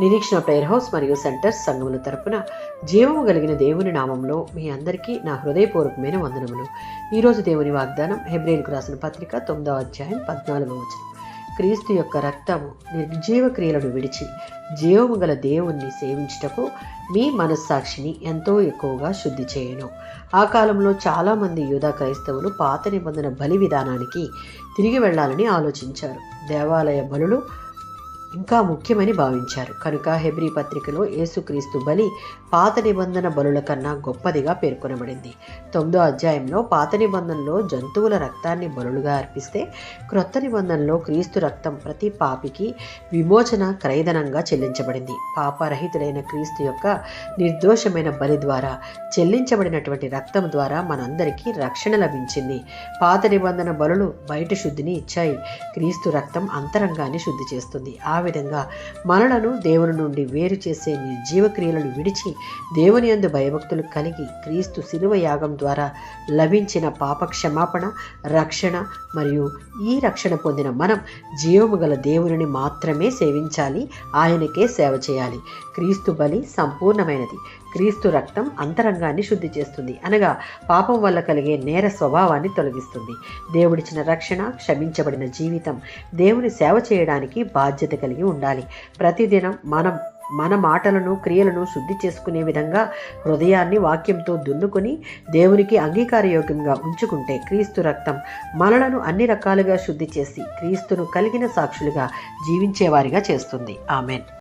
నిరీక్షణ prayer house మరియు centres సంఘముల తరపున జీవము కలిగిన దేవుని నామంలో మీ అందరికీ నా హృదయపూర్వకమైన వందనములు. ఈరోజు దేవుని వాగ్దానం హెబ్రేయులకు రాసిన పత్రిక 9వ అధ్యాయం 14వ వచనం. క్రీస్తు యొక్క రక్తము నిర్జీవ క్రియలను విడిచి జీవము గల దేవుణ్ణి సేవించుటకు మీ మనస్సాక్షిని ఎంతో ఎక్కువగా శుద్ధి చేయను. ఆ కాలంలో చాలామంది యూదా క్రైస్తవులు పాత నిబంధన బలి విధానానికి తిరిగి వెళ్లాలని ఆలోచించారు. దేవాలయ బలులు ఇంకా ముఖ్యమని భావించారు. కనుక హెబ్రీ పత్రికలో యేసుక్రీస్తు బలి పాత నిబంధన బలుల కన్నా గొప్పదిగా పేర్కొనబడింది. 9వ అధ్యాయంలో పాత నిబంధనలో జంతువుల రక్తాన్ని బలులుగా అర్పిస్తే, క్రొత్త నిబంధనలో క్రీస్తు రక్తం ప్రతి పాపికి విమోచన క్రయధనంగా చెల్లించబడింది. పాపరహితుడైన క్రీస్తు యొక్క నిర్దోషమైన బలి ద్వారా చెల్లించబడినటువంటి రక్తం ద్వారా మనందరికీ రక్షణ లభించింది. పాత నిబంధన బలులు బయట శుద్ధిని ఇచ్చాయి. క్రీస్తు రక్తం అంతరంగాన్ని శుద్ధి చేస్తుంది. ఆ విధంగా మనలను దేవుని నుండి వేరు చేసే నిర్జీవ క్రియలను విడిచి దేవుని యందు భయభక్తులు కలిగి క్రీస్తు శిలువ యాగం ద్వారా లభించిన పాప క్షమాపణ, రక్షణ మరియు ఈ రక్షణ పొందిన మనం జీవము గల దేవుని మాత్రమే సేవించాలి, ఆయనకే సేవ చేయాలి. క్రీస్తు బలి సంపూర్ణమైనది. క్రీస్తు రక్తం అంతరంగాన్ని శుద్ధి చేస్తుంది, అనగా పాపం వల్ల కలిగే నేర స్వభావాన్ని తొలగిస్తుంది. దేవుడిచ్చిన రక్షణ, క్షమించబడిన జీవితం దేవుని సేవ చేయడానికి బాధ్యత కలిగి ఉండాలి. ప్రతిదినం మన మాటలను, క్రియలను శుద్ధి చేసుకునే విధంగా హృదయాన్ని వాక్యంతో దున్నుకొని దేవునికి అంగీకారయోగ్యంగా ఉంచుకుంటే క్రీస్తు రక్తం మనలను అన్ని రకాలుగా శుద్ధి చేసి క్రీస్తును కలిగిన సాక్షులుగా జీవించేవారిగా చేస్తుంది. ఆమెన్.